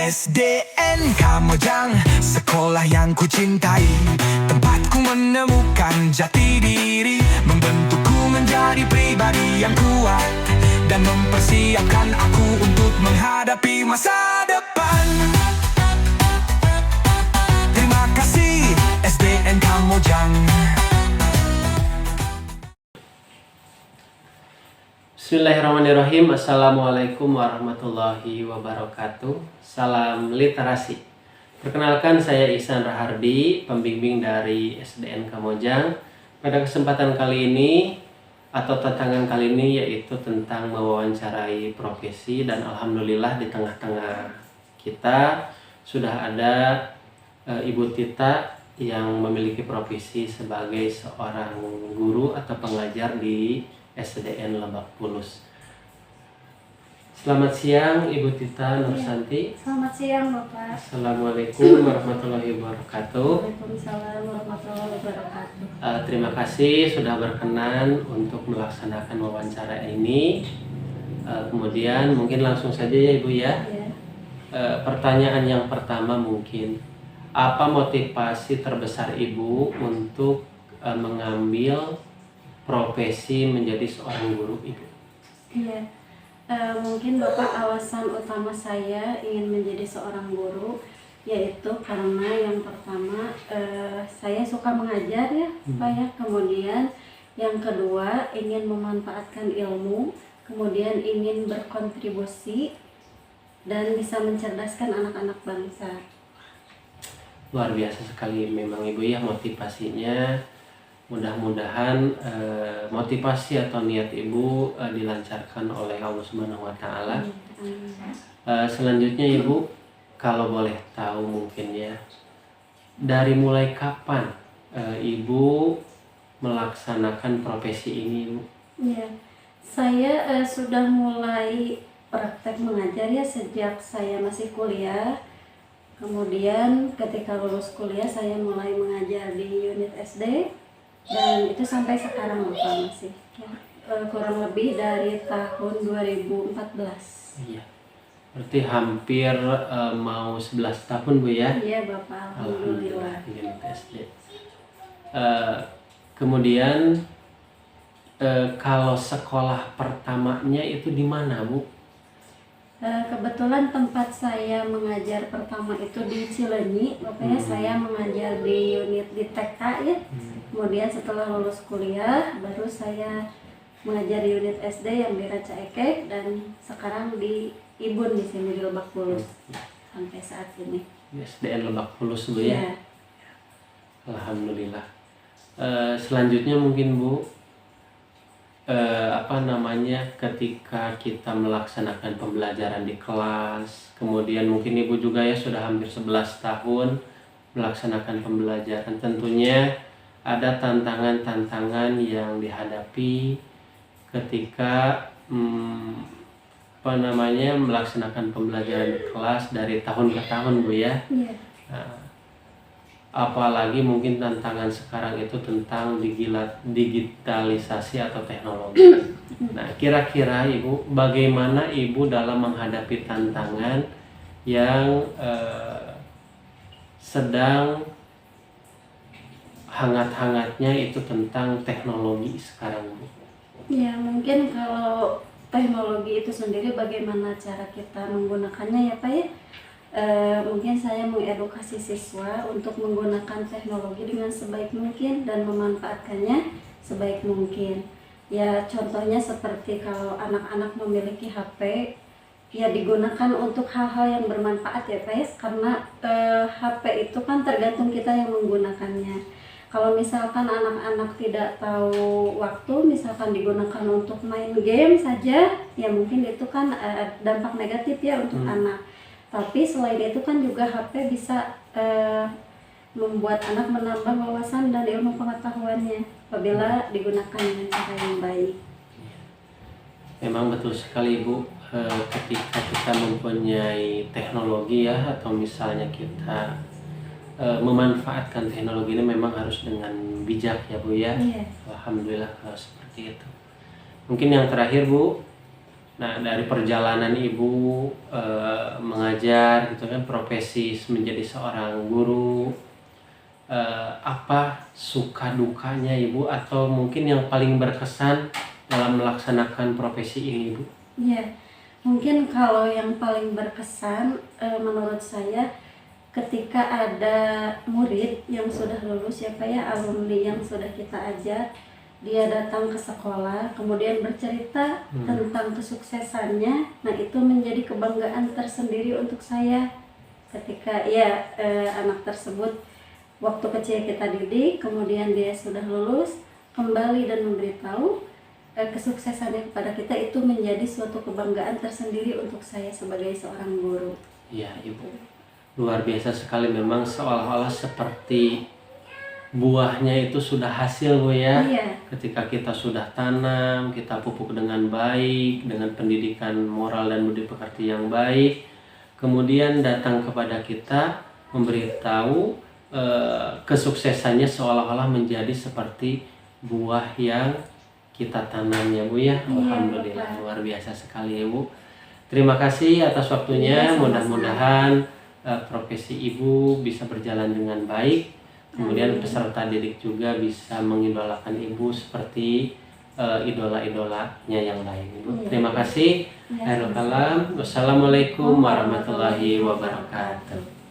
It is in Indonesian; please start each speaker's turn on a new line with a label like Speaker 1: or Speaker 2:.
Speaker 1: SDN Kamojang, sekolah yang ku cintai, tempatku menemukan jati diri, membentukku menjadi pribadi yang kuat, dan mempersiapkan aku untuk menghadapi masa depan. Terima kasih SDN Kamojang.
Speaker 2: Bismillahirrahmanirrahim. Assalamualaikum warahmatullahi wabarakatuh. Salam literasi. Perkenalkan, saya Ihsan Rahardi, pembimbing dari SDN Kamojang. Pada kesempatan kali ini atau tantangan kali ini yaitu tentang mewawancarai profesi, dan alhamdulillah di tengah-tengah kita sudah ada Ibu Tita yang memiliki profesi sebagai seorang guru atau pengajar di SDN Lebak Bulus. Selamat siang Ibu Tita Nursanti.
Speaker 3: Selamat siang Bapak.
Speaker 2: Assalamualaikum warahmatullahi wabarakatuh.
Speaker 3: Waalaikumsalam warahmatullahi wabarakatuh.
Speaker 2: Terima kasih sudah berkenan untuk melaksanakan wawancara ini. Kemudian mungkin langsung saja ya Ibu ya. Pertanyaan yang pertama mungkin, apa motivasi terbesar Ibu untuk mengambil profesi menjadi seorang guru Ibu?
Speaker 3: Iya, mungkin Bapak, alasan utama saya ingin menjadi seorang guru yaitu karena yang pertama saya suka mengajar ya Pak ya. Kemudian yang kedua ingin memanfaatkan ilmu, kemudian ingin berkontribusi dan bisa mencerdaskan anak-anak bangsa.
Speaker 2: Luar biasa sekali memang Ibu ya motivasinya. Mudah-mudahan motivasi atau niat Ibu dilancarkan oleh Allah Subhanahu wa Ta'ala. Selanjutnya Ibu, kalau boleh tahu mungkin ya, dari mulai kapan Ibu melaksanakan profesi ini Ibu?
Speaker 3: Ya, saya sudah mulai praktek mengajar ya sejak saya masih kuliah. Kemudian ketika lulus kuliah saya mulai mengajar di unit SD. Dan itu sampai sekarang Bapak masih ya, kurang lebih dari tahun 2014.
Speaker 2: Iya. Berarti hampir mau 11 tahun Bu ya?
Speaker 3: Iya Bapak, alhamdulillah.
Speaker 2: Kemudian kalau sekolah pertamanya itu di mana Bu?
Speaker 3: Kebetulan tempat saya mengajar pertama itu di Cileunyi, Bapak ya. Saya mengajar di unit di TK ya. Kemudian setelah lulus kuliah baru saya mengajar di unit SD yang di Ranca Ekek, dan sekarang di Ibun di sini di Lebak Bulus sampai saat ini.
Speaker 2: SDN Lebak Bulus Bu ya. Alhamdulillah. Selanjutnya mungkin Bu, ketika kita melaksanakan pembelajaran di kelas, kemudian mungkin Ibu juga ya sudah hampir 11 tahun melaksanakan pembelajaran, tentunya ada tantangan-tantangan yang dihadapi ketika melaksanakan pembelajaran di kelas dari tahun ke tahun Bu ya. Apalagi mungkin tantangan sekarang itu tentang digitalisasi atau teknologi. Nah, kira-kira Ibu, bagaimana Ibu dalam menghadapi tantangan yang sedang hangat-hangatnya itu tentang teknologi sekarang Bu?
Speaker 3: Ya, mungkin kalau teknologi itu sendiri bagaimana cara kita menggunakannya ya Pak ya. Mungkin saya mengedukasi siswa untuk menggunakan teknologi dengan sebaik mungkin dan memanfaatkannya sebaik mungkin. Ya, contohnya seperti kalau anak-anak memiliki HP, ya digunakan untuk hal-hal yang bermanfaat ya Pak ya. Karena HP itu kan tergantung kita yang menggunakannya. Kalau misalkan anak-anak tidak tahu waktu, misalkan digunakan untuk main game saja, ya mungkin itu kan dampak negatif ya untuk anak. Tapi selain itu kan juga HP bisa membuat anak menambah wawasan dan ilmu pengetahuannya apabila digunakan dengan cara yang baik.
Speaker 2: Memang betul sekali Ibu, ketika kita mempunyai teknologi ya, atau misalnya kita memanfaatkan teknologi ini memang harus dengan bijak ya Bu ya. Alhamdulillah kalau seperti itu. Mungkin yang terakhir Bu, nah dari perjalanan Ibu mengajar mengajar gitu kan, profesi menjadi seorang guru, apa suka dukanya Ibu, atau mungkin yang paling berkesan dalam melaksanakan profesi ini Ibu?
Speaker 3: Ya, mungkin kalau yang paling berkesan menurut saya ketika ada murid yang sudah lulus ya Pak ya, alumni yang sudah kita ajar, dia datang ke sekolah kemudian bercerita tentang kesuksesannya. Nah, itu menjadi kebanggaan tersendiri untuk saya ketika ya anak tersebut waktu kecil kita didik, kemudian dia sudah lulus kembali dan memberitahu kesuksesannya kepada kita, itu menjadi suatu kebanggaan tersendiri untuk saya sebagai seorang guru.
Speaker 2: Iya Ibu, luar biasa sekali, memang seolah-olah seperti buahnya itu sudah hasil Bu ya.
Speaker 3: Iya.
Speaker 2: Ketika kita sudah tanam, kita pupuk dengan baik, dengan pendidikan moral dan budi pekerti yang baik, kemudian datang kepada kita memberitahu kesuksesannya seolah-olah menjadi seperti buah yang kita tanam ya Bu ya. Alhamdulillah, luar biasa sekali ya Bu. Terima kasih atas waktunya.
Speaker 3: Iya, sama-sama.
Speaker 2: Mudah-mudahan profesi Ibu bisa berjalan dengan baik. Kemudian peserta didik juga bisa mengidolakan Ibu seperti idola-idolanya yang lain Ibu.
Speaker 3: Iya.
Speaker 2: Terima kasih.
Speaker 3: Iya,
Speaker 2: Khairul kalam. Wassalamualaikum warahmatullahi wabarakatuh.